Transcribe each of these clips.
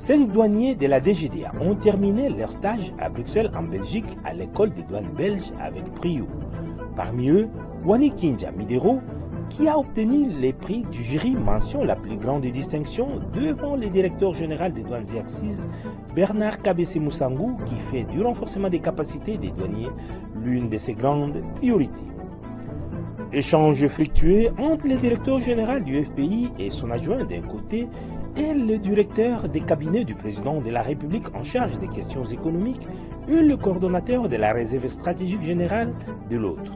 5 douaniers de la DGDA ont terminé leur stage à Bruxelles en Belgique à l'école des douanes belges avec brio. Parmi eux, Wani Kinja Midero, qui a obtenu les prix du jury mention la plus grande distinction devant le directeur général des douanes et accises, Bernard Kabese Moussangou, qui fait du renforcement des capacités des douaniers l'une de ses grandes priorités. Échange fructueux entre le directeur général du FPI et son adjoint d'un côté et le directeur des cabinets du président de la République en charge des questions économiques et le coordonnateur de la réserve stratégique générale de l'autre.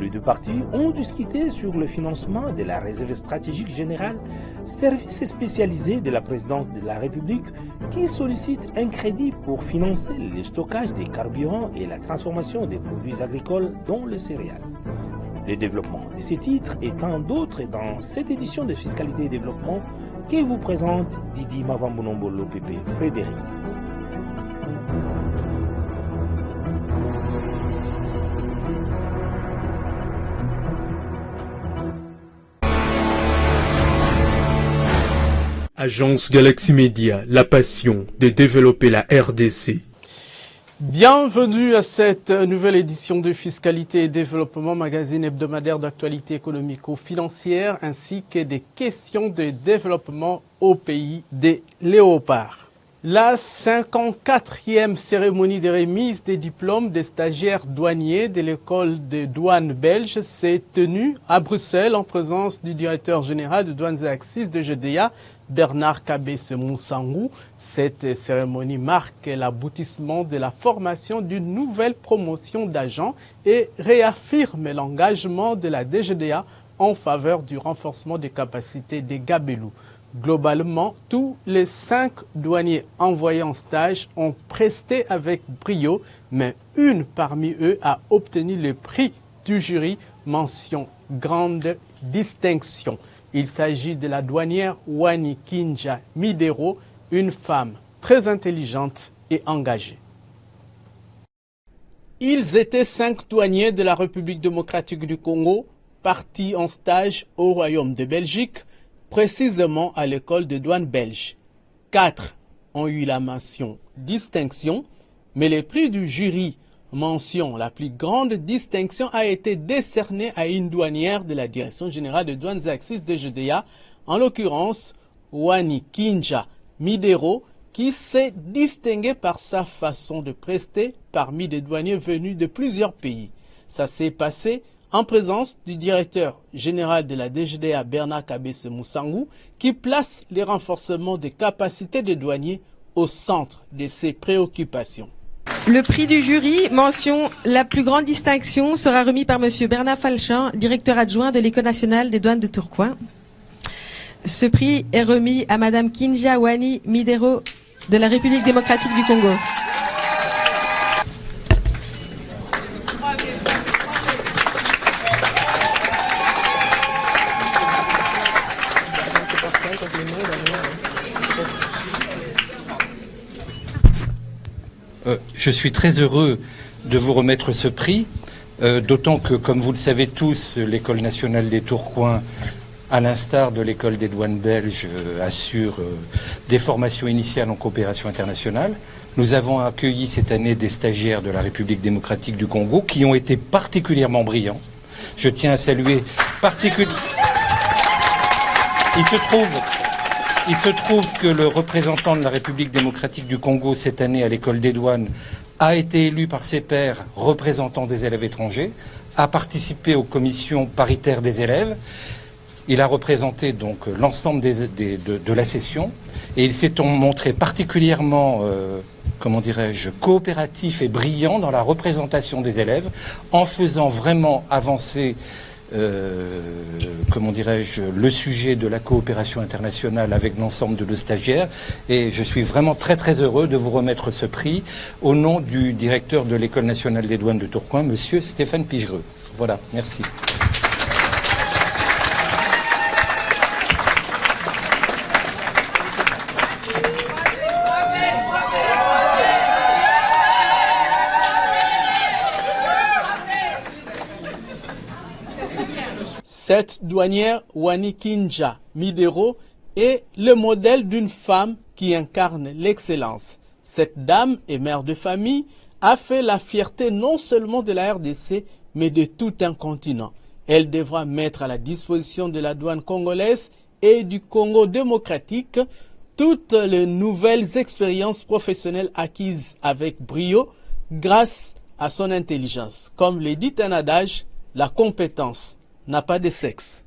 Les deux parties ont discuté sur le financement de la réserve stratégique générale, service spécialisé de la présidence de la République qui sollicite un crédit pour financer le stockage des carburants et la transformation des produits agricoles dont les céréales. Le développement de ces titres et tant d'autres dans cette édition de Fiscalité et Développement que vous présente Didi Mavambonombolo Pépé Frédéric. Agence Galaxy Media, la passion de développer la RDC. Bienvenue à cette nouvelle édition de Fiscalité et Développement, magazine hebdomadaire d'actualité économico-financière ainsi que des questions de développement au pays des léopards. La 54e cérémonie de remise des diplômes des stagiaires douaniers de l'école de douane belge s'est tenue à Bruxelles en présence du directeur général de douanes et accises de GDA, Bernard Kabese Moussangou. Cette cérémonie marque l'aboutissement de la formation d'une nouvelle promotion d'agents et réaffirme l'engagement de la DGDA en faveur du renforcement des capacités des Gabelous. Globalement, tous les 5 douaniers envoyés en stage ont presté avec brio, mais une parmi eux a obtenu le prix du jury, mention grande distinction. Il s'agit de la douanière Wani Kinja Midero, une femme très intelligente et engagée. Ils étaient 5 douaniers de la République démocratique du Congo, partis en stage au Royaume de Belgique, précisément à l'école de douane belge. 4 ont eu la mention distinction, mais le prix du jury, mention la plus grande distinction, a été décerné à une douanière de la Direction générale de douanes et accises de GDA, en l'occurrence Wani Kinja Midero, qui s'est distinguée par sa façon de prester parmi des douaniers venus de plusieurs pays. Ça s'est passé en présence du directeur général de la DGDA, Bernard Kabese Moussangou, qui place les renforcements des capacités des douaniers au centre de ses préoccupations. Le prix du jury, mention la plus grande distinction, sera remis par M. Bernard Falchan, directeur adjoint de l'École nationale des douanes de Tourcoing. Ce prix est remis à Mme Kinja Wani Midero de la République démocratique du Congo. Je suis très heureux de vous remettre ce prix, d'autant que, comme vous le savez tous, l'École nationale des Tourcoing, à l'instar de l'École des douanes belges, assure des formations initiales en coopération internationale. Nous avons accueilli cette année des stagiaires de la République démocratique du Congo qui ont été particulièrement brillants. Je tiens à saluer particulièrement... Il se trouve que le représentant de la République démocratique du Congo cette année à l'école des douanes a été élu par ses pairs représentants des élèves étrangers, a participé aux commissions paritaires des élèves. Il a représenté donc l'ensemble de la session et il s'est montré particulièrement, coopératif et brillant dans la représentation des élèves en faisant vraiment avancer le sujet de la coopération internationale avec l'ensemble de nos stagiaires, et je suis vraiment très très heureux de vous remettre ce prix au nom du directeur de l'École nationale des douanes de Tourcoing, monsieur Stéphane Pigereux. Voilà, merci. Cette douanière Wani Kinja Midero est le modèle d'une femme qui incarne l'excellence. Cette dame et mère de famille a fait la fierté non seulement de la RDC, mais de tout un continent. Elle devra mettre à la disposition de la douane congolaise et du Congo démocratique toutes les nouvelles expériences professionnelles acquises avec brio grâce à son intelligence. Comme le dit un adage, la compétence n'a pas de sexe.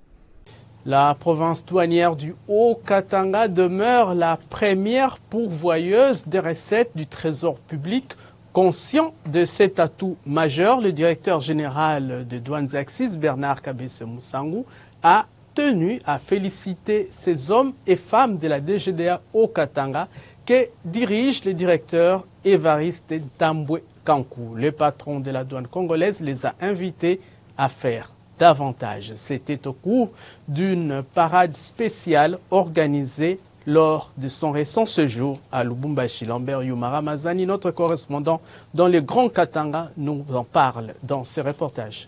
La province douanière du Haut-Katanga demeure la première pourvoyeuse des recettes du Trésor public. Conscient de cet atout majeur, le directeur général de Douanes Axis, Bernard Kabese Mousangou, a tenu à féliciter ces hommes et femmes de la DGDA Haut-Katanga que dirige le directeur Évariste Tambwe Kankou. Le patron de la douane congolaise les a invités à faire davantage. C'était au cours d'une parade spéciale organisée lors de son récent séjour à Lubumbashi. Lambert Youmara Mazani, notre correspondant dans le Grand Katanga, nous en parle dans ce reportage.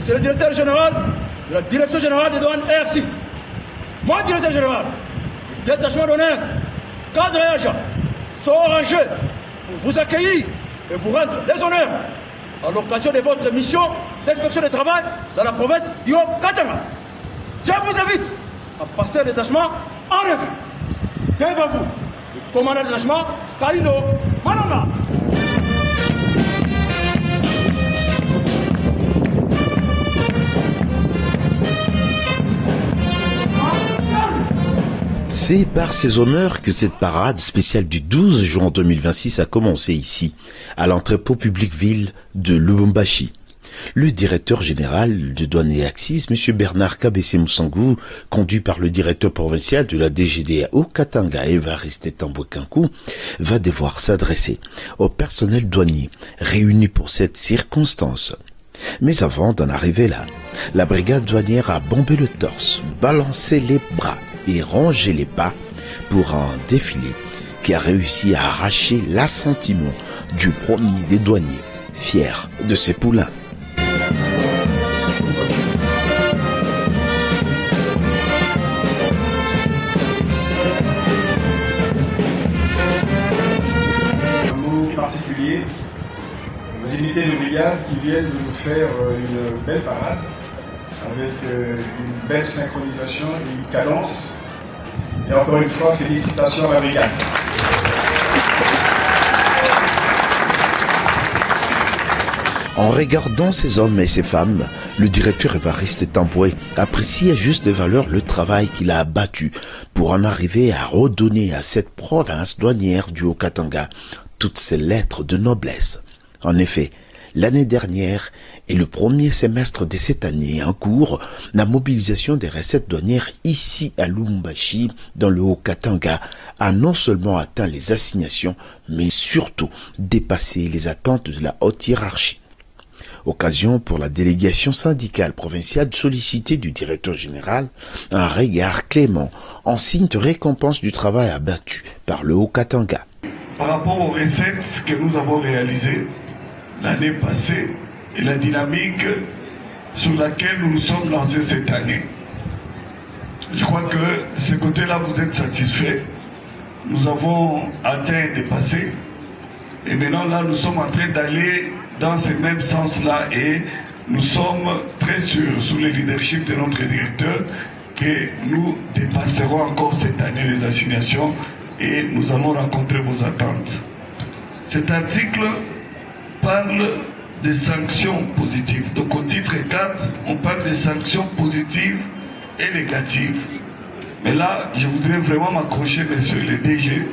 C'est le directeur général de la direction générale des douanes R6. Moi, directeur général, détachement d'honneur, cadre et agent, sort en jeu pour vous accueillir et vous rendre les honneurs à l'occasion de votre mission d'inspection de travail dans la province du Haut-Katanga. Je vous invite à passer le détachement en revue. Devant vous, le commandant de détachement, Kalino Malanga. C'est par ces honneurs que cette parade spéciale du 12 juin 2026 a commencé ici, à l'entrepôt public ville de Lubumbashi. Le directeur général de Douane et Axis, M. Bernard Kabese Mousangou, conduit par le directeur provincial de la DGDA Haut-Katanga, Évariste Tambwe Kankou, va devoir s'adresser au personnel douanier réuni pour cette circonstance. Mais avant d'en arriver là, la brigade douanière a bombé le torse, balancé les bras et rangé les pas pour un défilé qui a réussi à arracher l'assentiment du premier des douaniers, fier de ses poulains. Un mot particulier aux unités de brigade qui viennent de nous faire une belle parade avec une belle synchronisation et une cadence. Et encore une fois, félicitations à la brigade. En regardant ces hommes et ces femmes, le directeur Évariste Tambwe apprécie à juste valeur le travail qu'il a abattu pour en arriver à redonner à cette province douanière du Haut-Katanga toutes ses lettres de noblesse. En effet, l'année dernière et le premier semestre de cette année en cours, la mobilisation des recettes douanières ici à Lubumbashi, dans le Haut-Katanga, a non seulement atteint les assignations, mais surtout dépassé les attentes de la haute hiérarchie. Occasion pour la délégation syndicale provinciale de solliciter du directeur général un regard clément en signe de récompense du travail abattu par le Haut-Katanga. Par rapport aux recettes que nous avons réalisées l'année passée et la dynamique sur laquelle nous nous sommes lancés cette année, je crois que de ce côté-là, vous êtes satisfaits. Nous avons atteint et dépassé. Et maintenant, là, nous sommes en train d'aller dans ce même sens-là et nous sommes très sûrs, sous le leadership de notre directeur, que nous dépasserons encore cette année les assignations et nous allons rencontrer vos attentes. Cet article parle des sanctions positives. Donc au titre 4, on parle des sanctions positives et négatives. Mais là, je voudrais vraiment m'accrocher, messieurs les DG,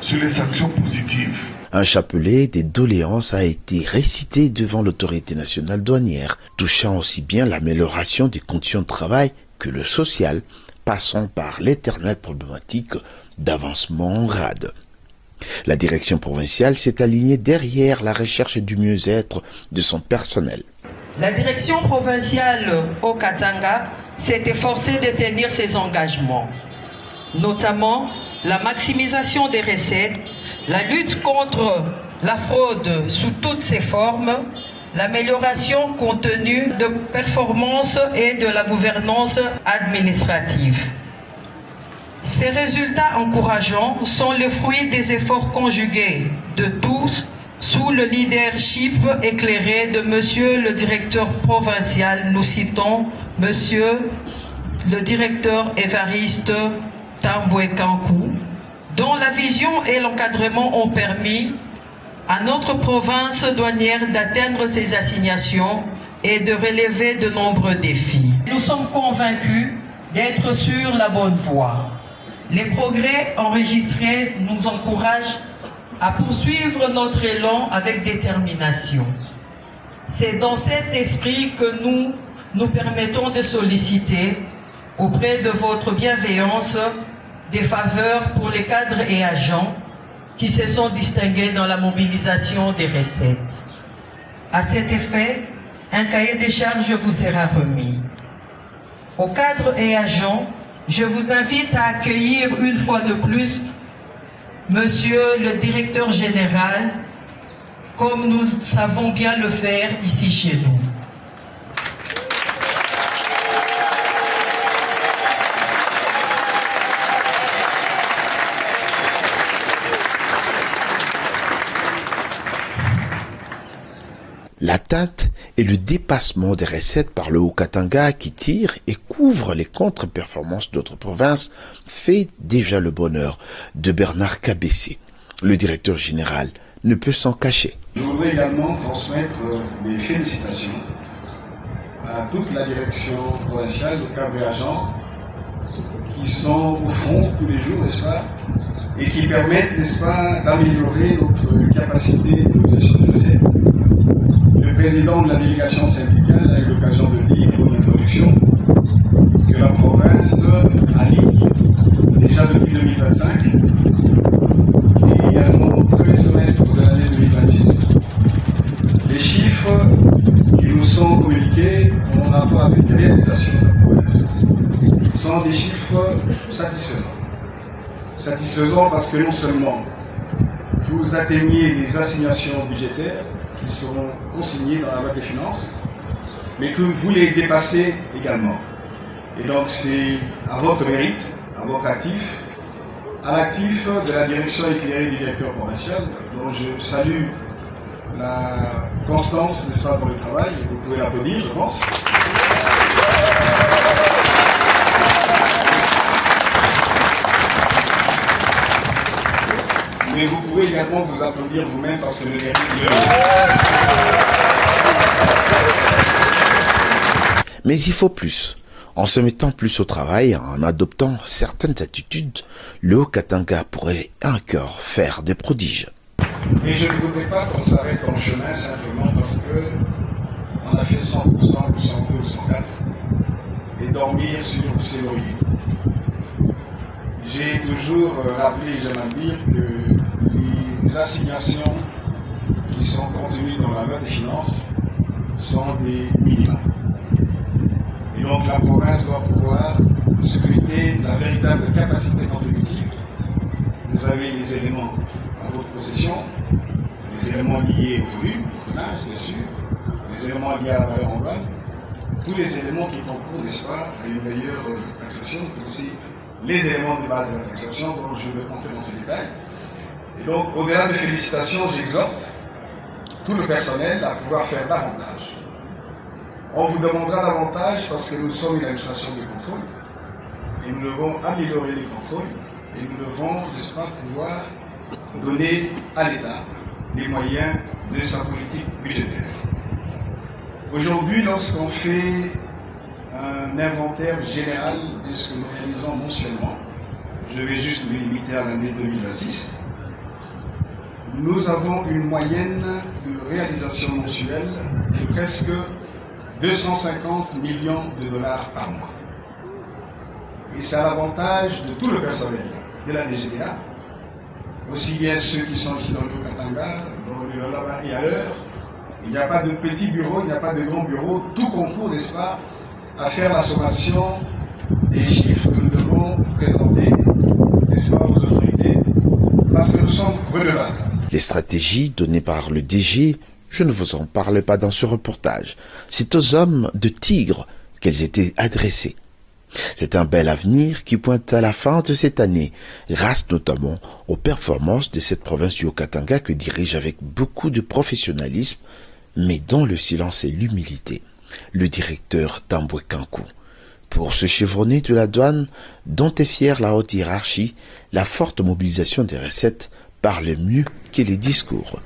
sur les sanctions positives. Un chapelet des doléances a été récité devant l'autorité nationale douanière, touchant aussi bien l'amélioration des conditions de travail que le social, passant par l'éternelle problématique d'avancement en grade. La direction provinciale s'est alignée derrière la recherche du mieux-être de son personnel. La direction provinciale au Katanga s'est efforcée de tenir ses engagements. notamment la maximisation des recettes, la lutte contre la fraude sous toutes ses formes, l'amélioration continue de performance et de la gouvernance administrative. Ces résultats encourageants sont le fruit des efforts conjugués de tous sous le leadership éclairé de Monsieur le directeur provincial, nous citons Monsieur le directeur Évariste Tamboué-Kankou, dont la vision et l'encadrement ont permis à notre province douanière d'atteindre ses assignations et de relever de nombreux défis. Nous sommes convaincus d'être sur la bonne voie. Les progrès enregistrés nous encouragent à poursuivre notre élan avec détermination. C'est dans cet esprit que nous permettons de solliciter auprès de votre bienveillance des faveurs pour les cadres et agents qui se sont distingués dans la mobilisation des recettes. À cet effet, un cahier des charges vous sera remis. Aux cadres et agents, je vous invite à accueillir une fois de plus Monsieur le directeur général, comme nous savons bien le faire ici chez nous. L'atteinte et le dépassement des recettes par le Haut-Katanga qui tire et couvre les contre-performances d'autres provinces fait déjà le bonheur de Bernard Kabessé. Le directeur général ne peut s'en cacher. Je voudrais également transmettre mes félicitations à toute la direction provinciale, le cadre et agents, qui sont au front tous les jours, n'est-ce pas, et qui permettent, n'est-ce pas, d'améliorer notre capacité de mobilisation de recettes. Le président de la délégation syndicale a eu l'occasion de dire en introduction que la province aligne déjà depuis 2025 et également au premier semestre de l'année 2026 les chiffres qui nous sont communiqués en rapport avec les réalisations de la province sont des chiffres satisfaisants. Satisfaisants parce que non seulement vous atteignez les assignations budgétaires qui seront consignés dans la loi des finances, mais que vous les dépassez également. Et donc c'est à votre mérite, à votre actif, à l'actif de la direction éclairée du directeur provincial, dont je salue la constance, n'est-ce pas, pour le travail, et vous pouvez l'applaudir, je pense. Mais vous pouvez également vous applaudir vous-même parce que le mérite est là. Mais il faut plus. En se mettant plus au travail, en adoptant certaines attitudes, le Haut-Katanga pourrait encore faire des prodiges. Et je ne voudrais pas qu'on s'arrête en chemin simplement parce qu'on a fait 100%, ou 102, ou 104 et dormir sur ses lauriers. J'ai toujours rappelé, j'aime à dire, que les assignations qui sont contenues dans la loi des finances sont des minima. Et donc la province doit pouvoir scruter la véritable capacité contributive. Vous avez les éléments à votre possession, les éléments liés au volume, au tonnage, bien sûr, les éléments liés à la valeur en douane, tous les éléments qui concourent, n'est-ce pas, à une meilleure taxation, mais aussi les éléments de base de la taxation, dont je vais rentrer dans ces détails. Et donc, au-delà des félicitations, j'exhorte tout le personnel à pouvoir faire davantage. On vous demandera davantage parce que nous sommes une administration de contrôle et nous devons améliorer les contrôles et nous devons, n'est-ce pas, pouvoir donner à l'État les moyens de sa politique budgétaire. Aujourd'hui, lorsqu'on fait un inventaire général de ce que nous réalisons mensuellement, je vais juste me limiter à l'année 2026, nous avons une moyenne de réalisation mensuelle de presque 250 millions de dollars par mois. Et c'est à l'avantage de tout le personnel de la DGDA, aussi bien ceux qui sont ici dans le Haut-Katanga, dans le là-bas et ailleurs. Il n'y a pas de petits bureaux, il n'y a pas de grands bureaux, tout concourt, n'est-ce pas, à faire la sommation des chiffres que nous devons présenter transparents aux autorités, parce que nous sommes redevables. Les stratégies données par le DG, je ne vous en parle pas dans ce reportage. C'est aux hommes de Tigre qu'elles étaient adressées. C'est un bel avenir qui pointe à la fin de cette année, grâce notamment aux performances de cette province du Haut-Katanga que dirige avec beaucoup de professionnalisme, mais dans le silence et l'humilité, le directeur Tambwe Kankou. Pour ce chevronné de la douane, dont est fière la haute hiérarchie, la forte mobilisation des recettes parle mieux que les discours.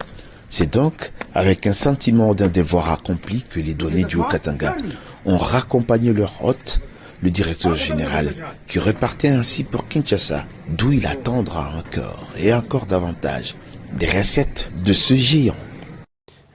C'est donc avec un sentiment d'un devoir accompli que les douaniers du Haut-Katanga ont raccompagné leur hôte, le directeur général, qui repartait ainsi pour Kinshasa, d'où il attendra encore davantage des recettes de ce géant.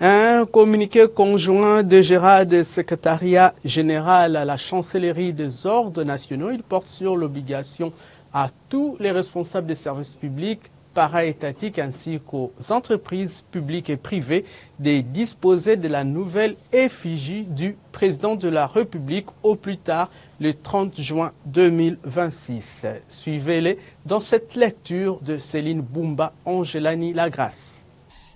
Un communiqué conjoint de Gérard du secrétariat général à la chancellerie des ordres nationaux, il porte sur l'obligation à tous les responsables des services publics, para-étatiques ainsi qu'aux entreprises publiques et privées de disposer de la nouvelle effigie du président de la République au plus tard le 30 juin 2026. Suivez-les dans cette lecture de Céline Boumba Angelani Lagrasse.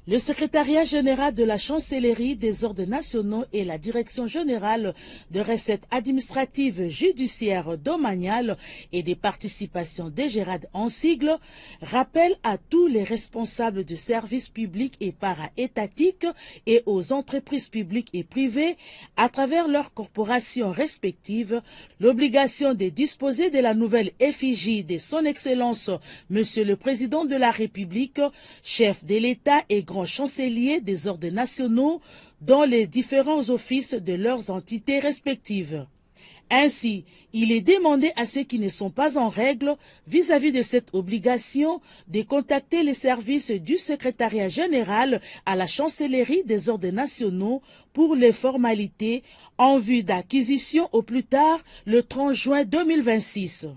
Le secrétariat général de la chancellerie des ordres nationaux et la direction générale de recettes administratives, judiciaires, domaniales et des participations des Gérard en sigle rappellent à tous les responsables de services publics et para-étatiques et aux entreprises publiques et privées à travers leurs corporations respectives l'obligation de disposer de la nouvelle effigie de son Excellence Monsieur le Président de la République, chef de l'État et grand chancelier des ordres nationaux dans les différents offices de leurs entités respectives. Ainsi, il est demandé à ceux qui ne sont pas en règle vis-à-vis de cette obligation de contacter les services du secrétariat général à la chancellerie des ordres nationaux pour les formalités en vue d'acquisition au plus tard le 30 juin 2026.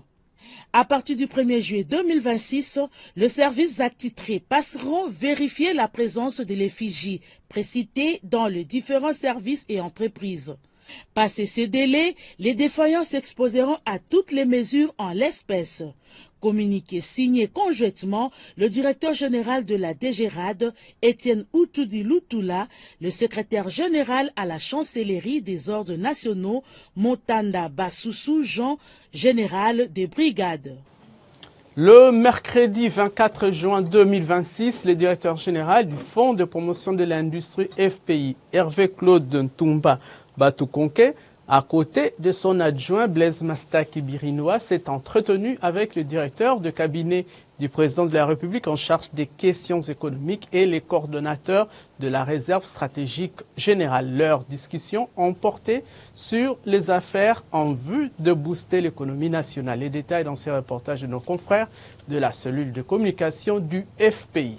À partir du 1er juillet 2026, les services attitrés passeront vérifier la présence de l'effigie précitée dans les différents services et entreprises. Passé ces délais, les défaillants s'exposeront à toutes les mesures en l'espèce. Communiqué signé conjointement le directeur général de la DGRAD, Étienne Outoudi-Lutula, le secrétaire général à la chancellerie des ordres nationaux, Montanda Bassoussou Jean, général des brigades. Le mercredi 24 juin 2026, le directeur général du Fonds de promotion de l'industrie FPI, Hervé Claude Ntumba Batukonke, à côté de son adjoint Blaise Mastaki Birinoa, s'est entretenu avec le directeur de cabinet du président de la République en charge des questions économiques et les coordonnateurs de la réserve stratégique générale. Leurs discussions ont porté sur les affaires en vue de booster l'économie nationale. Les détails dans ces reportages de nos confrères de la cellule de communication du FPI.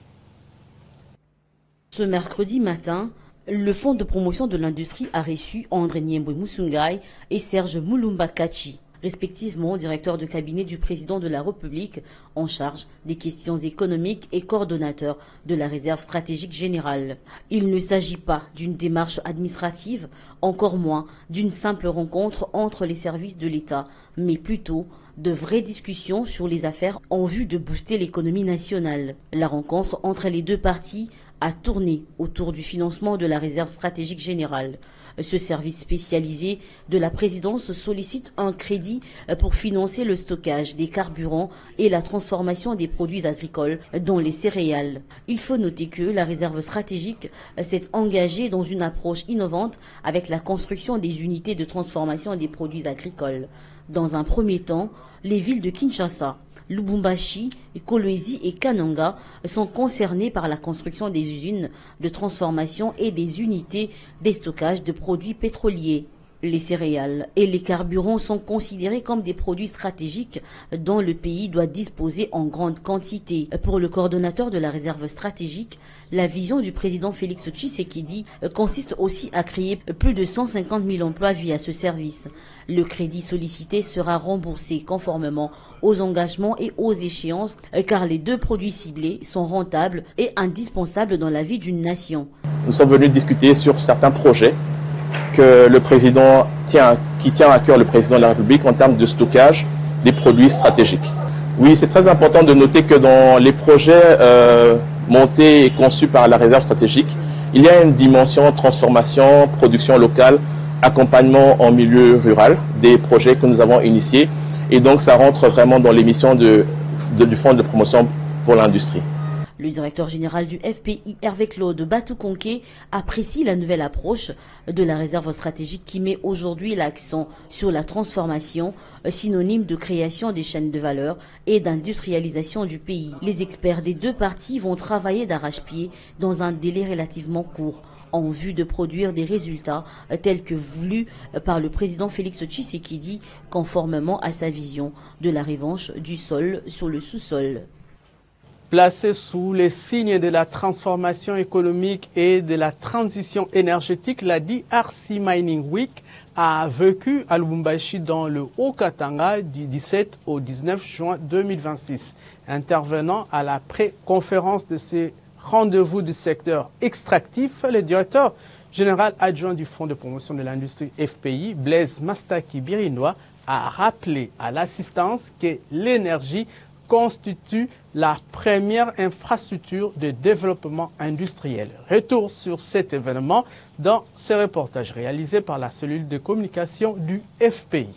Ce mercredi matin, le Fonds de promotion de l'industrie a reçu André Niembwe Musungai et Serge Moulumba Kachi, respectivement directeur de cabinet du président de la République en charge des questions économiques et coordonnateur de la réserve stratégique générale. Il ne s'agit pas d'une démarche administrative, encore moins d'une simple rencontre entre les services de l'État, mais plutôt de vraies discussions sur les affaires en vue de booster l'économie nationale. La rencontre entre les deux parties a tourné autour du financement de la réserve stratégique générale. Ce service spécialisé de la présidence sollicite un crédit pour financer le stockage des carburants et la transformation des produits agricoles dont les céréales. Il faut noter que la réserve stratégique s'est engagée dans une approche innovante avec la construction des unités de transformation des produits agricoles. Dans un premier temps, les villes de Kinshasa, Lubumbashi, Kolwezi et Kananga sont concernés par la construction des usines de transformation et des unités de stockage de produits pétroliers. Les céréales et les carburants sont considérés comme des produits stratégiques dont le pays doit disposer en grande quantité. Pour le coordonnateur de la réserve stratégique, la vision du président Félix Tshisekedi consiste aussi à créer plus de 150 000 emplois via ce service. Le crédit sollicité sera remboursé conformément aux engagements et aux échéances car les deux produits ciblés sont rentables et indispensables dans la vie d'une nation. Nous sommes venus discuter sur certains projets que le président tient à cœur le président de la République en termes de stockage des produits stratégiques. Oui, c'est très important de noter que dans les projets montés et conçus par la réserve stratégique, il y a une dimension transformation, production locale, accompagnement en milieu rural, des projets que nous avons initiés. Et donc, ça rentre vraiment dans les missions du Fonds de promotion pour l'industrie. Le directeur général du FPI, Hervé Claude Batoukonké, apprécie la nouvelle approche de la réserve stratégique qui met aujourd'hui l'accent sur la transformation, synonyme de création des chaînes de valeur et d'industrialisation du pays. Les experts des deux parties vont travailler d'arrache-pied dans un délai relativement court, en vue de produire des résultats tels que voulus par le président Félix Tshisekedi, conformément à sa vision de la revanche du sol sur le sous-sol. Placé sous les signes de la transformation économique et de la transition énergétique, la DRC Mining Week a vécu à Lubumbashi dans le Haut-Katanga du 17 au 19 juin 2026. Intervenant à la pré-conférence de ces rendez-vous du secteur extractif, le directeur général adjoint du Fonds de promotion de l'industrie FPI, Blaise Mastaki Birinois, a rappelé à l'assistance que l'énergie constitue la première infrastructure de développement industriel. Retour sur cet événement dans ce reportage réalisé par la cellule de communication du FPI.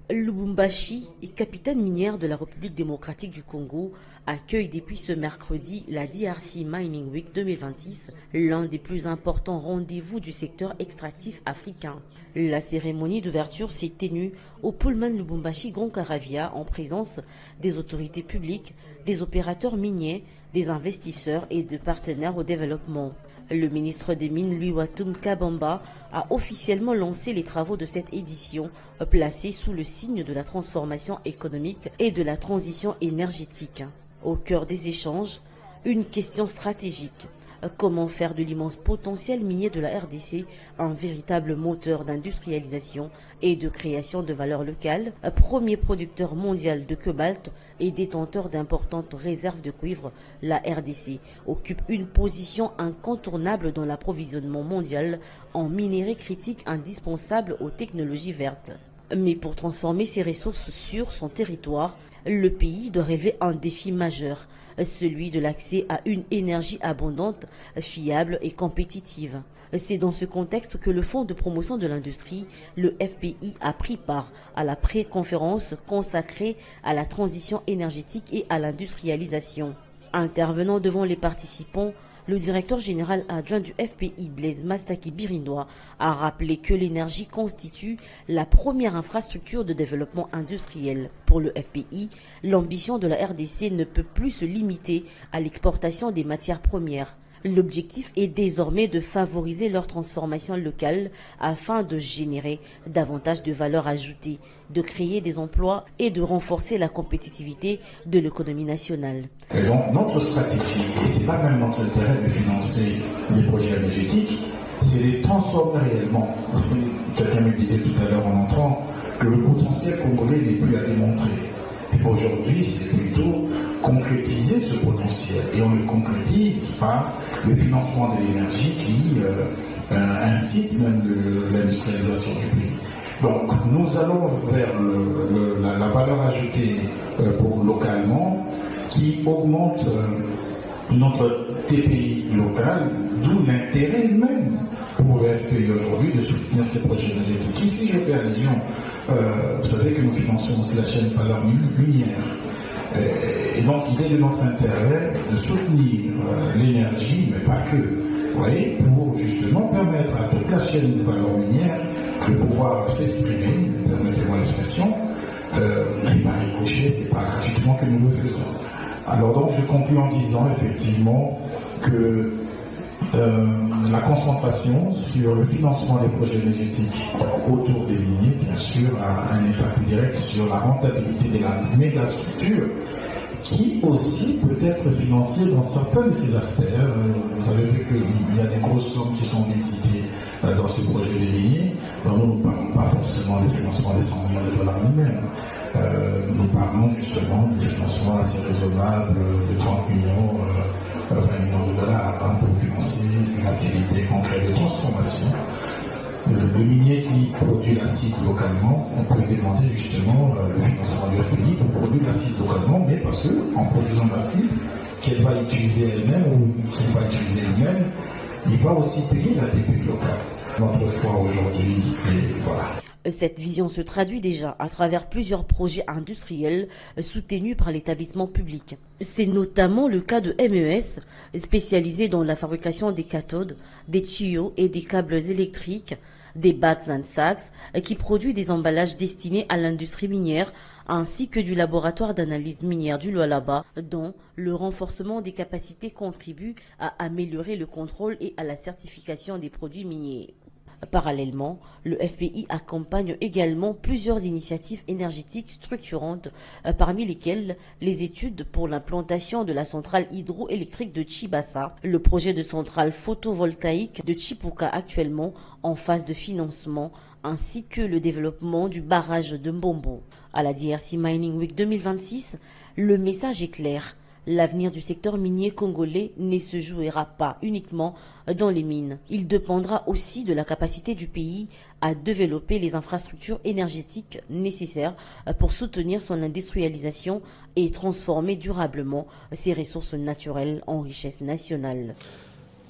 Lubumbashi, capitale minière de la République démocratique du Congo, accueille depuis ce mercredi la DRC Mining Week 2026, l'un des plus importants rendez-vous du secteur extractif africain. La cérémonie d'ouverture s'est tenue au Pullman Lubumbashi Grand Caravia en présence des autorités publiques, des opérateurs miniers, des investisseurs et de partenaires au développement. Le ministre des Mines, Louis Watum Kabamba, a officiellement lancé les travaux de cette édition, placée sous le signe de la transformation économique et de la transition énergétique. Au cœur des échanges, une question stratégique. Comment faire de l'immense potentiel minier de la RDC un véritable moteur d'industrialisation et de création de valeur locale, premier producteur mondial de cobalt et détenteur d'importantes réserves de cuivre, la RDC occupe une position incontournable dans l'approvisionnement mondial en minerais critiques indispensables aux technologies vertes. Mais pour transformer ces ressources sur son territoire, le pays doit relever un défi majeur, celui de l'accès à une énergie abondante, fiable et compétitive. C'est dans ce contexte que le Fonds de promotion de l'industrie, le FPI, a pris part à la pré-conférence consacrée à la transition énergétique et à l'industrialisation. Intervenant devant les participants, le directeur général adjoint du FPI, Blaise Mastaki Birinois, a rappelé que l'énergie constitue la première infrastructure de développement industriel. Pour le FPI, l'ambition de la RDC ne peut plus se limiter à l'exportation des matières premières. L'objectif est désormais de favoriser leur transformation locale afin de générer davantage de valeur ajoutée, de créer des emplois et de renforcer la compétitivité de l'économie nationale. Et donc notre stratégie, et c'est pas même notre intérêt de financer des projets énergétiques, c'est de transformer réellement. Quelqu'un me disait tout à l'heure en entrant que le potentiel congolais n'est plus à démontrer. Et aujourd'hui, c'est plutôt concrétiser ce potentiel. Et on le concrétise par le financement de l'énergie qui incite même l'industrialisation du pays. Donc nous allons vers la valeur ajoutée pour localement qui augmente notre TPI local, d'où l'intérêt même pour le FPI aujourd'hui de soutenir ces projets énergétiques. Ici, je fais allusion, vous savez que nous finançons aussi la chaîne de valeur minière. Et donc, il est de notre intérêt de soutenir l'énergie, mais pas que, vous voyez, pour justement permettre à toute la chaîne de valeur minière de pouvoir s'exprimer, permettez-moi l'expression, et par ricochet, c'est pas gratuitement que nous le faisons. Alors donc, je conclue en disant effectivement que la concentration sur le financement des projets énergétiques autour des miniers, bien sûr, a un impact direct sur la rentabilité de la mégastructure qui aussi peut être financée dans certains de ces aspects. Vous avez vu qu'il y a des grosses sommes qui sont décidées dans ce projet des miniers. Alors nous ne parlons pas forcément des financements des 100 millions de dollars nous-mêmes. Nous parlons justement du financement assez raisonnable de 30 millions, 20 millions de dollars pour financer une activité concrète de transformation Le minier qui produit l'acide localement, on peut demander justement le financement du FPI pour produire l'acide localement, mais parce qu'en produisant l'acide qu'elle va utiliser elle-même ou qu'il va utiliser lui-même, il va aussi payer la TP locale. Notre foi aujourd'hui, et voilà. Cette vision se traduit déjà à travers plusieurs projets industriels soutenus par l'établissement public. C'est notamment le cas de MES, spécialisé dans la fabrication des cathodes, des tuyaux et des câbles électriques, des bags and sacks, qui produit des emballages destinés à l'industrie minière, ainsi que du laboratoire d'analyse minière du Lualaba, dont le renforcement des capacités contribue à améliorer le contrôle et à la certification des produits miniers. Parallèlement, le FPI accompagne également plusieurs initiatives énergétiques structurantes, parmi lesquelles les études pour l'implantation de la centrale hydroélectrique de Tchibassa, le projet de centrale photovoltaïque de Chipuka actuellement en phase de financement, ainsi que le développement du barrage de Mbombo. À la DRC Mining Week 2026, le message est clair. L'avenir du secteur minier congolais ne se jouera pas uniquement dans les mines. Il dépendra aussi de la capacité du pays à développer les infrastructures énergétiques nécessaires pour soutenir son industrialisation et transformer durablement ses ressources naturelles en richesse nationale.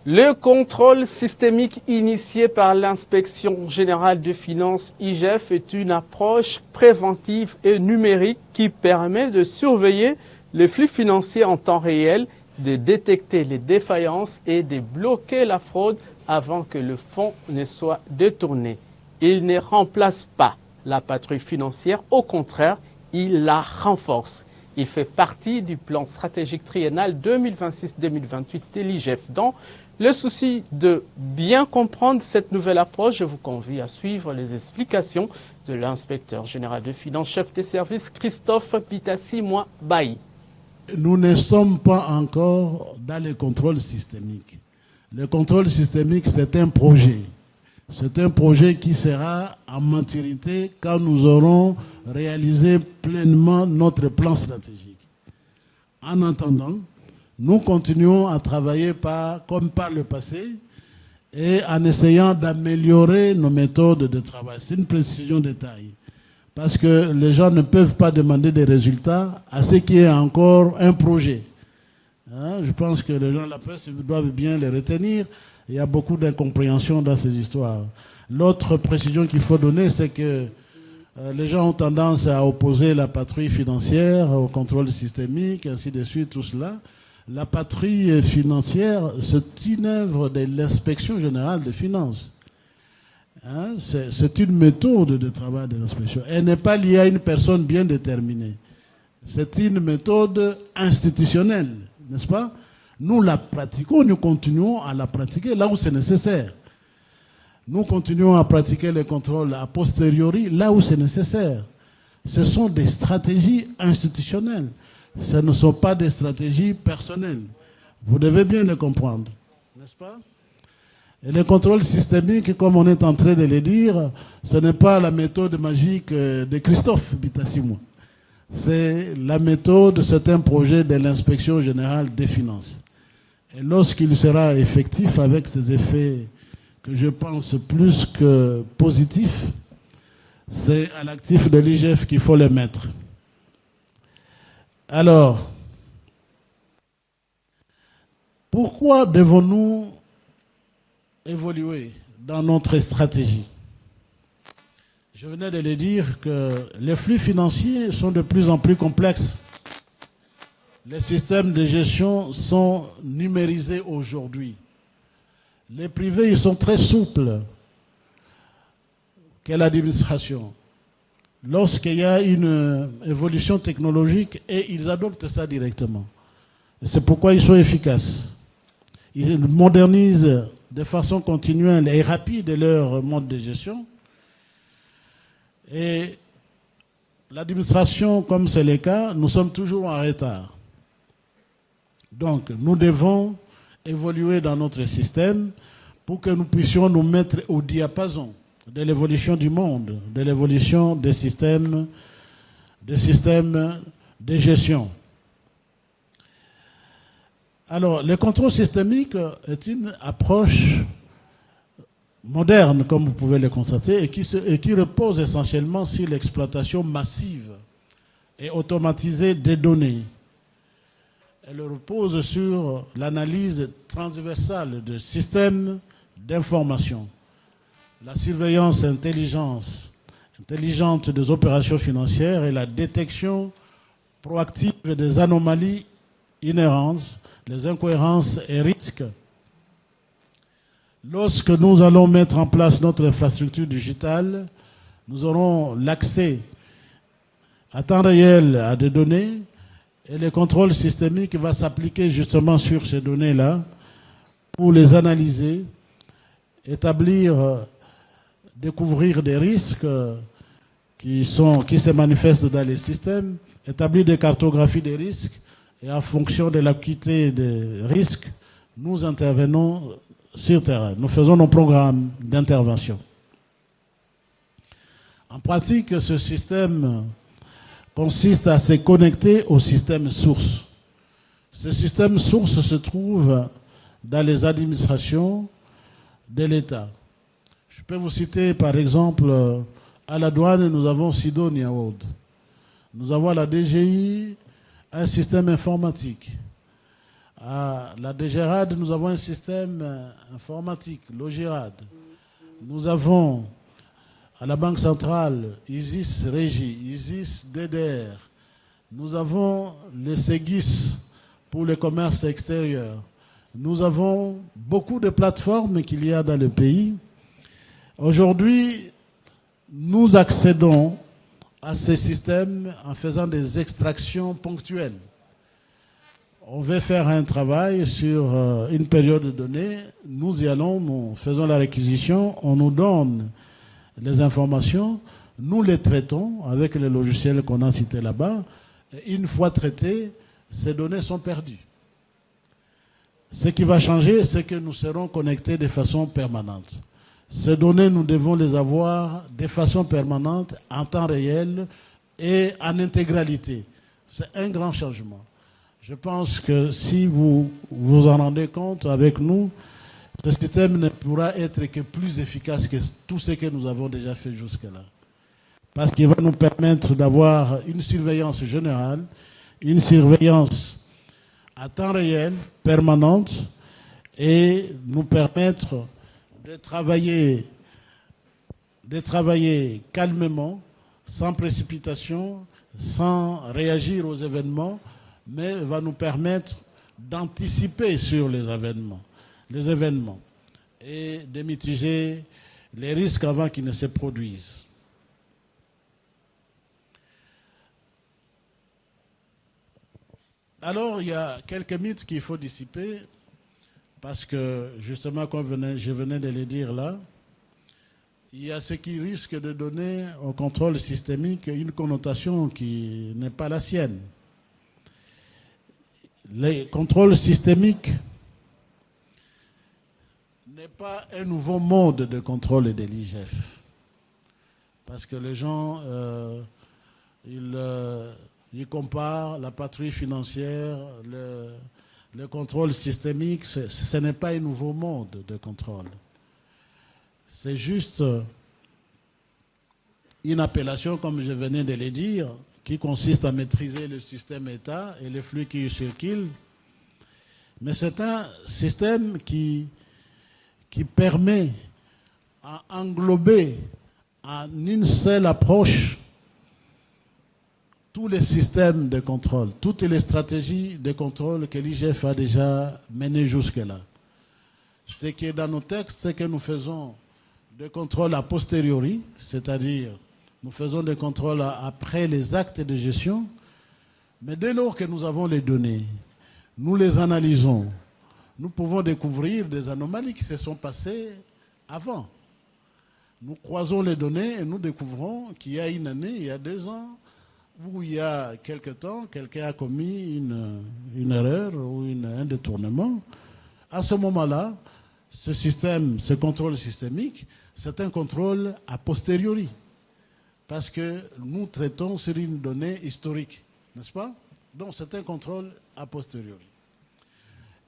Le contrôle systémique initié par l'Inspection générale des finances IGF est une approche préventive et numérique qui permet de surveiller les flux financiers en temps réel, de détecter les défaillances et de bloquer la fraude avant que le fonds ne soit détourné. Il ne remplace pas la patrouille financière, au contraire, il la renforce. Il fait partie du plan stratégique triennal 2026-2028 de l'IGF. Dans le souci de bien comprendre cette nouvelle approche, je vous convie à suivre les explications de l'inspecteur général de finances, chef des services, Christophe Pitassi-Bailly. Nous ne sommes pas encore dans le contrôle systémique. Le contrôle systémique, c'est un projet. C'est un projet qui sera en maturité quand nous aurons réalisé pleinement notre plan stratégique. En attendant, nous continuons à travailler comme par le passé et en essayant d'améliorer nos méthodes de travail. C'est une précision de taille. Parce que les gens ne peuvent pas demander des résultats à ce qui est encore un projet. Je pense que les gens de la presse doivent bien les retenir. Il y a beaucoup d'incompréhension dans ces histoires. L'autre précision qu'il faut donner, c'est que les gens ont tendance à opposer la patrouille financière au contrôle systémique, ainsi de suite, tout cela. La patrouille financière, c'est une œuvre de l'Inspection générale des finances. C'est une méthode de travail de l'inspection. Elle n'est pas liée à une personne bien déterminée. C'est une méthode institutionnelle, n'est-ce pas? Nous la pratiquons, nous continuons à la pratiquer là où c'est nécessaire. Nous continuons à pratiquer les contrôles a posteriori là où c'est nécessaire. Ce sont des stratégies institutionnelles. Ce ne sont pas des stratégies personnelles. Vous devez bien le comprendre, n'est-ce pas? Et le contrôle systémique, comme on est en train de le dire, ce n'est pas la méthode magique de Christophe Bitassimou. C'est la méthode, c'est un projet de l'Inspection générale des finances. Et lorsqu'il sera effectif avec ses effets que je pense plus que positifs, c'est à l'actif de l'IGF qu'il faut les mettre. Alors, pourquoi devons-nous évoluer dans notre stratégie? Je venais de le dire que les flux financiers sont de plus en plus complexes. Les systèmes de gestion sont numérisés aujourd'hui. Les privés, ils sont très souples que l'administration. Lorsqu'il y a une évolution technologique, et ils adoptent ça directement. C'est pourquoi ils sont efficaces. Ils modernisent de façon continuelle et rapide leur mode de gestion. Et l'administration, comme c'est le cas, nous sommes toujours en retard. Donc, nous devons évoluer dans notre système pour que nous puissions nous mettre au diapason de l'évolution du monde, de l'évolution des systèmes de gestion. Alors, le contrôle systémique est une approche modernes, comme vous pouvez le constater, et qui reposent essentiellement sur l'exploitation massive et automatisée des données. Elle repose sur l'analyse transversale de systèmes d'information, la surveillance intelligente des opérations financières et la détection proactive des anomalies inhérentes, les incohérences et risques. Lorsque nous allons mettre en place notre infrastructure digitale, nous aurons l'accès à temps réel à des données et le contrôle systémique va s'appliquer justement sur ces données-là pour les analyser, découvrir des risques qui se manifestent dans les systèmes, établir des cartographies des risques et en fonction de l'acuité des risques, nous intervenons sur terrain. Nous faisons nos programmes d'intervention. En pratique, ce système consiste à se connecter au système source. Ce système source se trouve dans les administrations de l'État. Je peux vous citer par exemple, à la douane, nous avons Sidonia World. Nous avons à la DGI un système informatique. À la DGRAD, nous avons un système informatique, l'OGIRAD. Nous avons à la Banque centrale ISIS Régie, ISIS DDR. Nous avons le SEGIS pour le commerce extérieur. Nous avons beaucoup de plateformes qu'il y a dans le pays. Aujourd'hui, nous accédons à ces systèmes en faisant des extractions ponctuelles. On veut faire un travail sur une période donnée, nous y allons, nous faisons la réquisition, on nous donne les informations, nous les traitons avec les logiciels qu'on a cités là-bas, et une fois traitées, ces données sont perdues. Ce qui va changer, c'est que nous serons connectés de façon permanente. Ces données, nous devons les avoir de façon permanente, en temps réel et en intégralité. C'est un grand changement. Je pense que si vous vous en rendez compte avec nous, ce système ne pourra être que plus efficace que tout ce que nous avons déjà fait jusque-là. Parce qu'il va nous permettre d'avoir une surveillance générale, une surveillance à temps réel, permanente, et nous permettre de travailler calmement, sans précipitation, sans réagir aux événements, mais va nous permettre d'anticiper sur les événements et de mitiger les risques avant qu'ils ne se produisent. Alors, il y a quelques mythes qu'il faut dissiper, parce que, justement, comme je venais de le dire là, il y a ce qui risque de donner au contrôle systémique une connotation qui n'est pas la sienne. Le contrôle systémique n'est pas un nouveau mode de contrôle de l'IGF. Parce que les gens, ils comparent la patrouille financière, le contrôle systémique. Ce n'est pas un nouveau mode de contrôle. C'est juste une appellation, comme je venais de le dire, qui consiste à maîtriser le système État et les flux qui y circulent. Mais c'est un système qui permet à englober en une seule approche tous les systèmes de contrôle, toutes les stratégies de contrôle que l'IGF a déjà menées jusque-là. Ce qui est dans nos textes, c'est que nous faisons des contrôles a posteriori, c'est-à-dire nous faisons des contrôles après les actes de gestion, mais dès lors que nous avons les données, nous les analysons, nous pouvons découvrir des anomalies qui se sont passées avant. Nous croisons les données et nous découvrons qu'il y a une année, il y a 2 ans, où il y a quelque temps, quelqu'un a commis une erreur ou un détournement. À ce moment-là, ce contrôle systémique, c'est un contrôle a posteriori. Parce que nous traitons sur une donnée historique, n'est-ce pas? Donc c'est un contrôle a posteriori.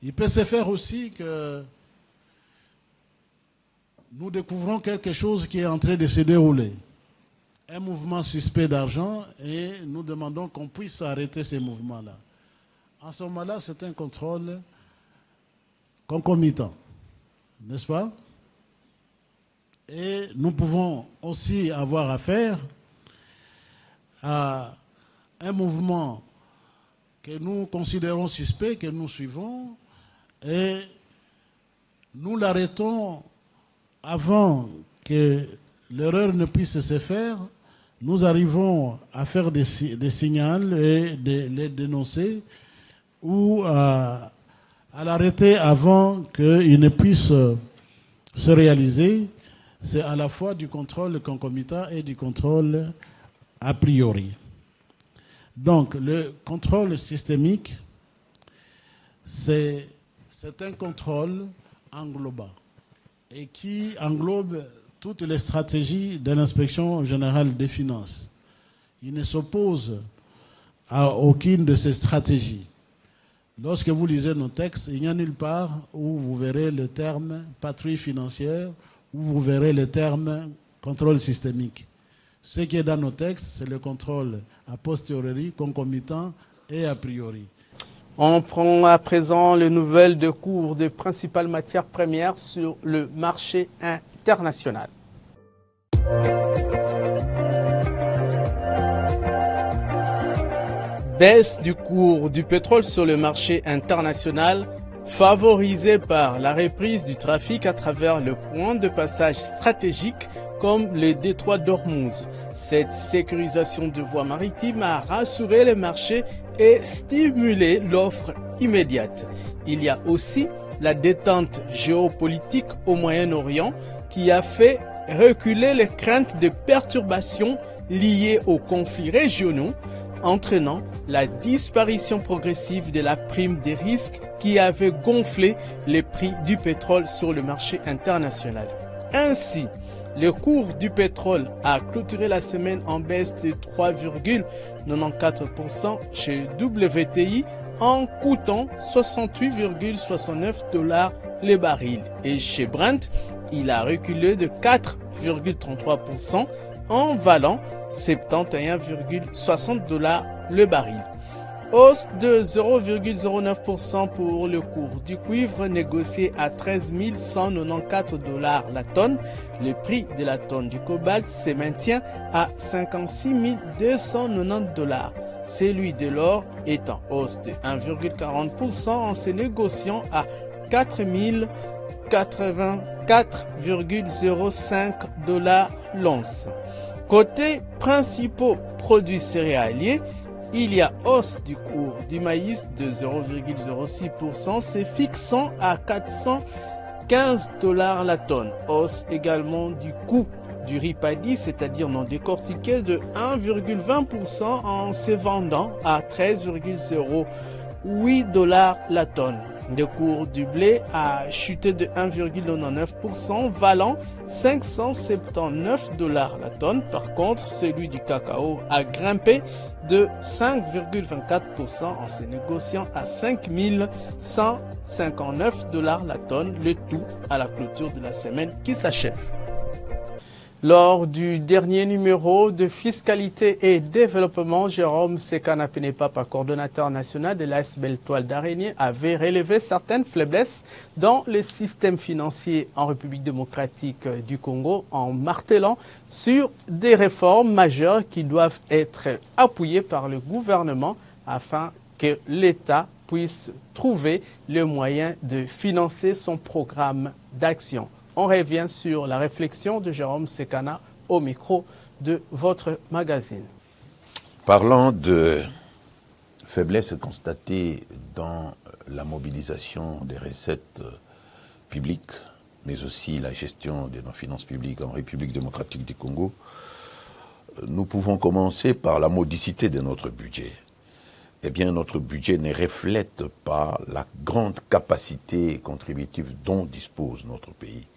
Il peut se faire aussi que nous découvrons quelque chose qui est en train de se dérouler. Un mouvement suspect d'argent et nous demandons qu'on puisse arrêter ces mouvements-là. En ce moment-là, c'est un contrôle concomitant, n'est-ce pas? Et nous pouvons aussi avoir affaire à un mouvement que nous considérons suspect, que nous suivons, et nous l'arrêtons avant que l'erreur ne puisse se faire. Nous arrivons à faire des signaux et de les dénoncer ou à l'arrêter avant qu'il ne puisse se réaliser. C'est à la fois du contrôle concomitant et du contrôle a priori. Donc, le contrôle systémique, c'est un contrôle englobant et qui englobe toutes les stratégies de l'inspection générale des finances. Il ne s'oppose à aucune de ces stratégies. Lorsque vous lisez nos textes, il n'y a nulle part où vous verrez le terme patrouille financière, où vous verrez le terme contrôle systémique. Ce qui est dans nos textes, c'est le contrôle a posteriori, concomitant et a priori. On prend à présent les nouvelles de cours des principales matières premières sur le marché international. Baisse du cours du pétrole sur le marché international, favorisée par la reprise du trafic à travers le point de passage stratégique comme le détroit d'Ormuz. Cette sécurisation de voies maritimes a rassuré les marchés et stimulé l'offre immédiate. Il y a aussi la détente géopolitique au Moyen-Orient qui a fait reculer les craintes de perturbations liées aux conflits régionaux, entraînant la disparition progressive de la prime des risques qui avait gonflé les prix du pétrole sur le marché international. Ainsi, le cours du pétrole a clôturé la semaine en baisse de 3,94% chez WTI en coûtant 68,69$ le baril. Et chez Brent, il a reculé de 4,33% en valant 71,60$ le baril. Hausse de 0,09% pour le cours du cuivre négocié à 13 194$ la tonne. Le prix de la tonne du cobalt se maintient à 56 290$. Celui de l'or est en hausse de 1,40% en se négociant à 4 084,05$ l'once. Côté principaux produits céréaliers, il y a hausse du cours du maïs de 0,06%, se fixant à 415$ la tonne. Hausse également du coût du riz paddy, c'est-à-dire non décortiqué, de 1,20% en se vendant à 13,08$ la tonne. Le cours du blé a chuté de 1,99%, valant 579$ la tonne. Par contre, celui du cacao a grimpé de 5,24% en se négociant à 5 159$ la tonne, le tout à la clôture de la semaine qui s'achève. Lors du dernier numéro de Fiscalité et Développement, Jérôme Sekana Penepapa, coordonnateur national de l'AS Belle Toile d'Araignée, avait relevé certaines faiblesses dans le système financier en République démocratique du Congo en martelant sur des réformes majeures qui doivent être appuyées par le gouvernement afin que l'État puisse trouver le moyen de financer son programme d'action. On revient sur la réflexion de Jérôme Sekana au micro de votre magazine. Parlant de faiblesses constatées dans la mobilisation des recettes publiques, mais aussi la gestion de nos finances publiques en République démocratique du Congo, nous pouvons commencer par la modicité de notre budget. Eh bien, notre budget ne reflète pas la grande capacité contributive dont dispose notre pays.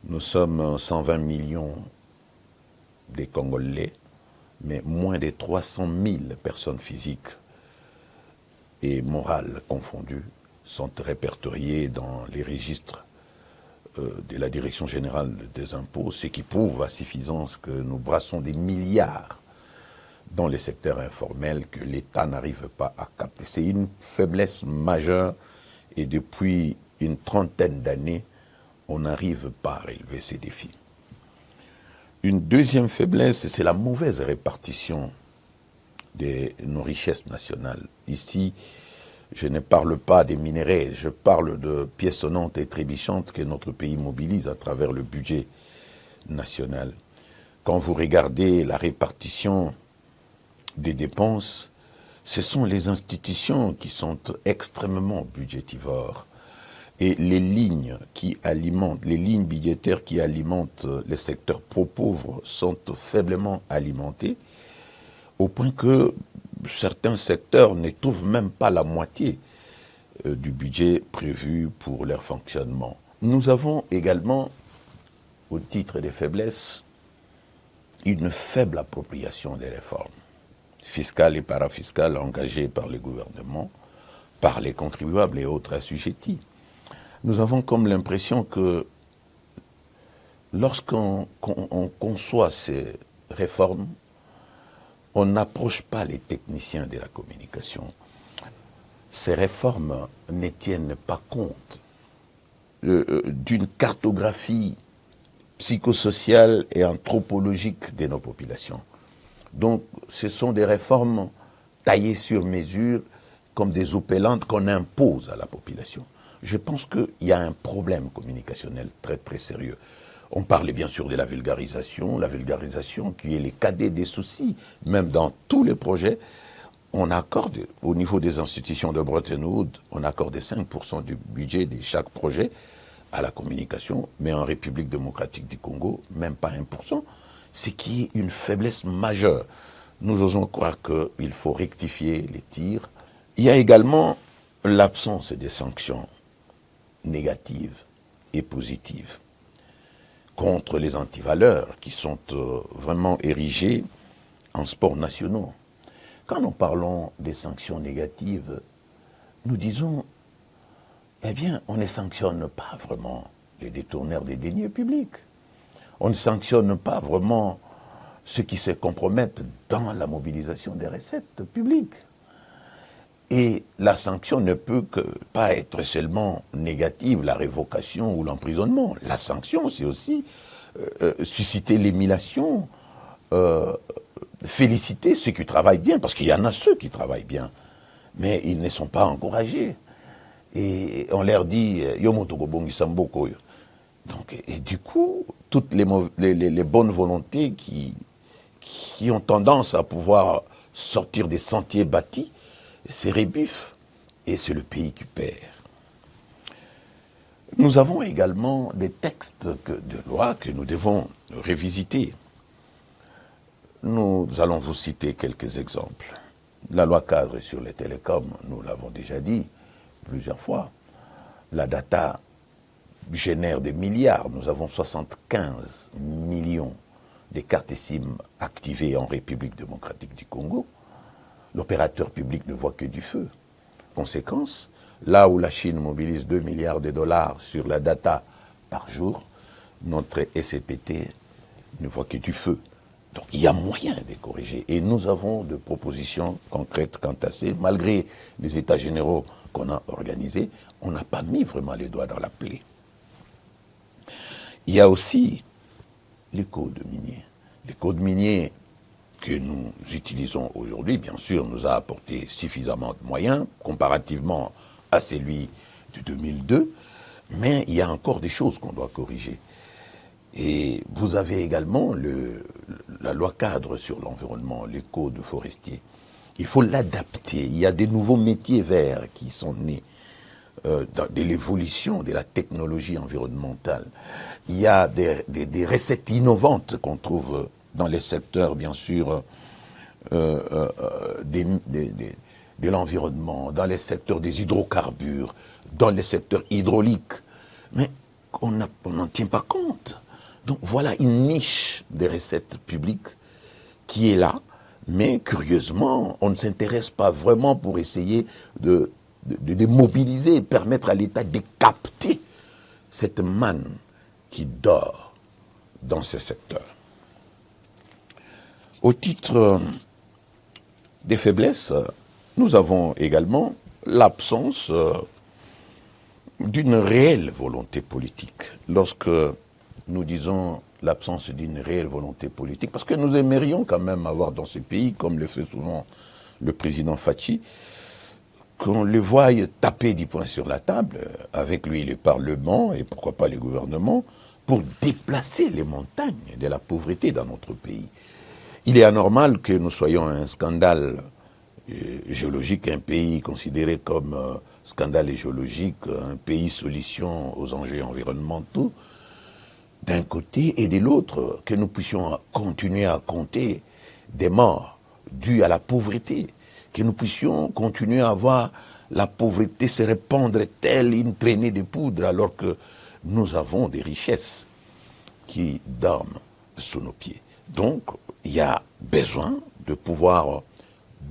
Nous sommes 120 millions de Congolais, mais moins de 300 000 personnes physiques et morales confondues sont répertoriées dans les registres de la Direction générale des impôts, ce qui prouve à suffisance que nous brassons des milliards dans les secteurs informels que l'État n'arrive pas à capter. C'est une faiblesse majeure et depuis une trentaine d'années, on n'arrive pas à relever ces défis. Une deuxième faiblesse, c'est la mauvaise répartition de nos richesses nationales. Ici, je ne parle pas des minéraux, je parle de pièces sonnantes et trébuchantes que notre pays mobilise à travers le budget national. Quand vous regardez la répartition des dépenses, ce sont les institutions qui sont extrêmement budgétivores. Et les lignes budgétaires qui alimentent les secteurs pauvres sont faiblement alimentées, au point que certains secteurs ne trouvent même pas la moitié du budget prévu pour leur fonctionnement. Nous avons également, au titre des faiblesses, une faible appropriation des réformes fiscales et parafiscales engagées par les gouvernements, par les contribuables et autres assujettis. Nous avons comme l'impression que lorsqu'on conçoit ces réformes, on n'approche pas les techniciens de la communication. Ces réformes ne tiennent pas compte d'une cartographie psychosociale et anthropologique de nos populations. Donc, ce sont des réformes taillées sur mesure, comme des opélantes qu'on impose à la population. Je pense qu'il y a un problème communicationnel très très sérieux. On parlait bien sûr de la vulgarisation qui est le cadet des soucis. Même dans tous les projets, on accorde, au niveau des institutions de Bretton Woods, on accorde 5% du budget de chaque projet à la communication, mais en République démocratique du Congo, même pas 1%, ce qui est une faiblesse majeure. Nous osons croire qu'il faut rectifier les tirs. Il y a également l'absence des sanctions négatives et positives contre les antivaleurs qui sont vraiment érigées en sports nationaux. Quand nous parlons des sanctions négatives, nous disons, eh bien, on ne sanctionne pas vraiment les détourneurs des deniers publics. On ne sanctionne pas vraiment ceux qui se compromettent dans la mobilisation des recettes publiques. Et la sanction ne peut pas être seulement négative, la révocation ou l'emprisonnement. La sanction, c'est aussi susciter l'émulation, féliciter ceux qui travaillent bien, parce qu'il y en a ceux qui travaillent bien, mais ils ne sont pas encouragés. Et on leur dit « Yomotogo Samboko ». Donc, et du coup, toutes les bonnes volontés qui ont tendance à pouvoir sortir des sentiers bâtis, c'est rébuffent, et c'est le pays qui perd. Nous avons également des textes de loi que nous devons revisiter. Nous allons vous citer quelques exemples. La loi cadre sur les télécoms, nous l'avons déjà dit plusieurs fois. La data génère des milliards. Nous avons 75 millions de cartes SIM activées en République démocratique du Congo. L'opérateur public ne voit que du feu. Conséquence, là où la Chine mobilise 2 milliards de dollars sur la data par jour, notre SCPT ne voit que du feu. Donc il y a moyen de corriger. Et nous avons des propositions concrètes quant à ça. Malgré les états généraux qu'on a organisés, on n'a pas mis vraiment les doigts dans la plaie. Il y a aussi les codes miniers. Les codes miniers que nous utilisons aujourd'hui, bien sûr, nous a apporté suffisamment de moyens, comparativement à celui de 2002, mais il y a encore des choses qu'on doit corriger. Et vous avez également la loi cadre sur l'environnement, les codes forestiers. Il faut l'adapter. Il y a des nouveaux métiers verts qui sont nés de l'évolution de la technologie environnementale. Il y a des recettes innovantes qu'on trouve dans les secteurs, bien sûr, de l'environnement, dans les secteurs des hydrocarbures, dans les secteurs hydrauliques. Mais on n'en tient pas compte. Donc voilà une niche des recettes publiques qui est là, mais curieusement, on ne s'intéresse pas vraiment pour essayer de mobiliser et permettre à l'État de capter cette manne qui dort dans ces secteurs. Au titre des faiblesses, nous avons également l'absence d'une réelle volonté politique. Lorsque nous disons l'absence d'une réelle volonté politique, parce que nous aimerions quand même avoir dans ce pays, comme le fait souvent le président Fachi, qu'on le voie taper du poing sur la table, avec lui le Parlement et pourquoi pas les gouvernements, pour déplacer les montagnes de la pauvreté dans notre pays. Il est anormal que nous soyons un scandale géologique, un pays considéré comme scandale géologique, un pays solution aux enjeux environnementaux, d'un côté, et de l'autre, que nous puissions continuer à compter des morts dus à la pauvreté, que nous puissions continuer à voir la pauvreté se répandre telle une traînée de poudre, alors que nous avons des richesses qui dorment sous nos pieds. Donc, il y a besoin de pouvoir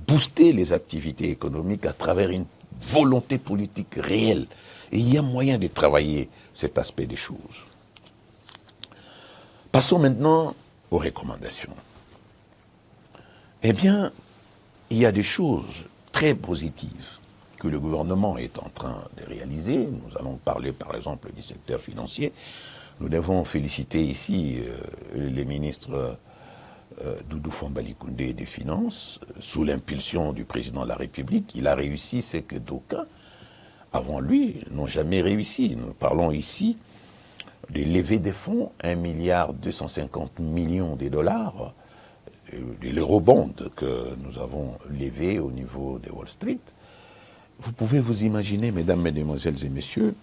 booster les activités économiques à travers une volonté politique réelle. Et il y a moyen de travailler cet aspect des choses. Passons maintenant aux recommandations. Eh bien, il y a des choses très positives que le gouvernement est en train de réaliser. Nous allons parler par exemple du secteur financier. Nous devons féliciter ici les ministres Doudou Fambali Koundé des Finances, sous l'impulsion du président de la République. Il a réussi ce que d'aucuns, avant lui, n'ont jamais réussi. Nous parlons ici de lever des fonds, 1,250 milliard de dollars, de l'eurobond que nous avons levé au niveau de Wall Street. Vous pouvez vous imaginer, mesdames, mesdemoiselles et messieurs,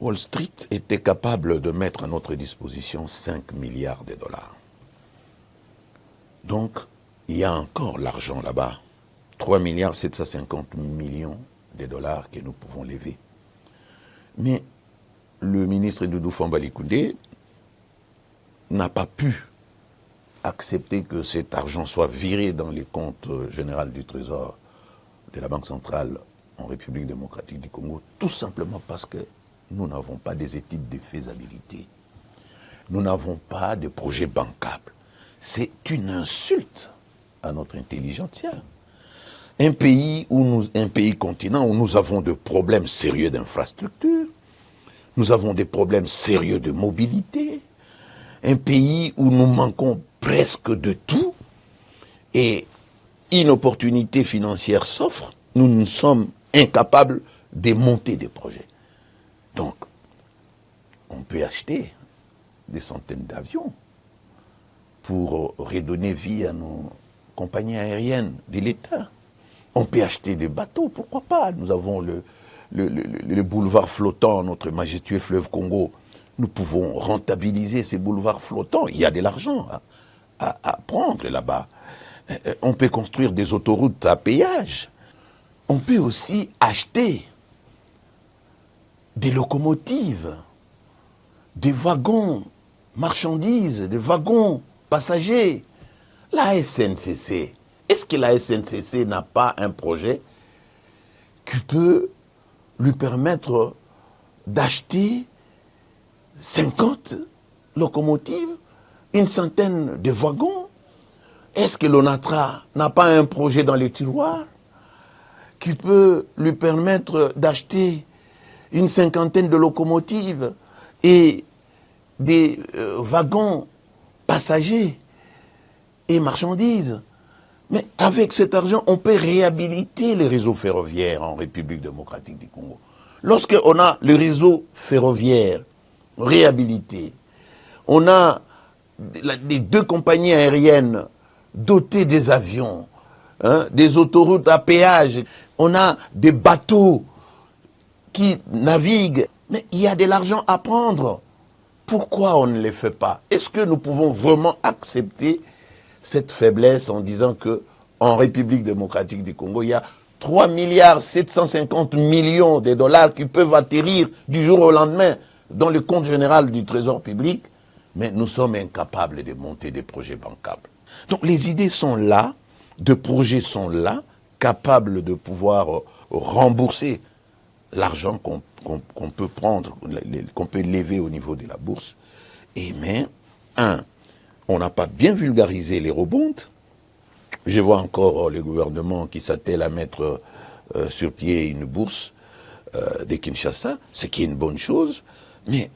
Wall Street était capable de mettre à notre disposition 5 milliards de dollars. Donc, il y a encore l'argent là-bas. 3,750 milliards de dollars que nous pouvons lever. Mais le ministre Doudou Fambali Koundé n'a pas pu accepter que cet argent soit viré dans les comptes généraux du Trésor de la Banque centrale en République démocratique du Congo, tout simplement parce que nous n'avons pas des études de faisabilité. Nous n'avons pas de projet bancable. C'est une insulte à notre intelligentsia. Un pays continent où nous avons de problèmes sérieux d'infrastructure, nous avons des problèmes sérieux de mobilité, un pays où nous manquons presque de tout, et une opportunité financière s'offre, nous sommes incapables de monter des projets. Donc, on peut acheter des centaines d'avions pour redonner vie à nos compagnies aériennes de l'État. On peut acheter des bateaux, pourquoi pas? Nous avons le boulevard flottant, notre majestueux fleuve Congo. Nous pouvons rentabiliser ces boulevards flottants. Il y a de l'argent à prendre là-bas. On peut construire des autoroutes à péage. On peut aussi acheter des locomotives, des wagons marchandises, des wagons passagers. La SNCC, est-ce que la SNCC n'a pas un projet qui peut lui permettre d'acheter 50 locomotives, une centaine de wagons? Est-ce que l'ONATRA n'a pas un projet dans les tiroirs qui peut lui permettre d'acheter une cinquantaine de locomotives et des wagons passagers et marchandises? Mais avec cet argent, on peut réhabiliter les réseaux ferroviaires en République démocratique du Congo. Lorsqu'on a le réseau ferroviaire réhabilité, on a les 2 compagnies aériennes dotées des avions, des autoroutes à péage, on a des bateaux qui naviguent, mais il y a de l'argent à prendre. Pourquoi on ne les fait pas? Est-ce que nous pouvons vraiment accepter cette faiblesse en disant que en République démocratique du Congo, il y a 3,750 milliards de dollars qui peuvent atterrir du jour au lendemain dans le compte général du Trésor public, mais nous sommes incapables de monter des projets bancables. Donc les idées sont là, de projets sont là, capables de pouvoir rembourser l'argent qu'on peut prendre, qu'on peut lever au niveau de la bourse. Mais, on n'a pas bien vulgarisé les rebonds. Je vois encore le gouvernement qui s'attelle à mettre sur pied une bourse de Kinshasa, ce qui est une bonne chose, mais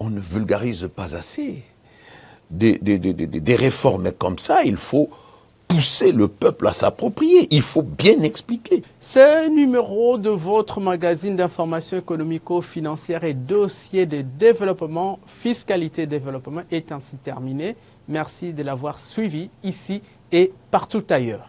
on ne vulgarise pas assez. Des réformes comme ça, il faut pousser le peuple à s'approprier. Il faut bien expliquer. Ce numéro de votre magazine d'information économico-financière et dossier de développement, fiscalité et développement est ainsi terminé. Merci de l'avoir suivi ici et partout ailleurs.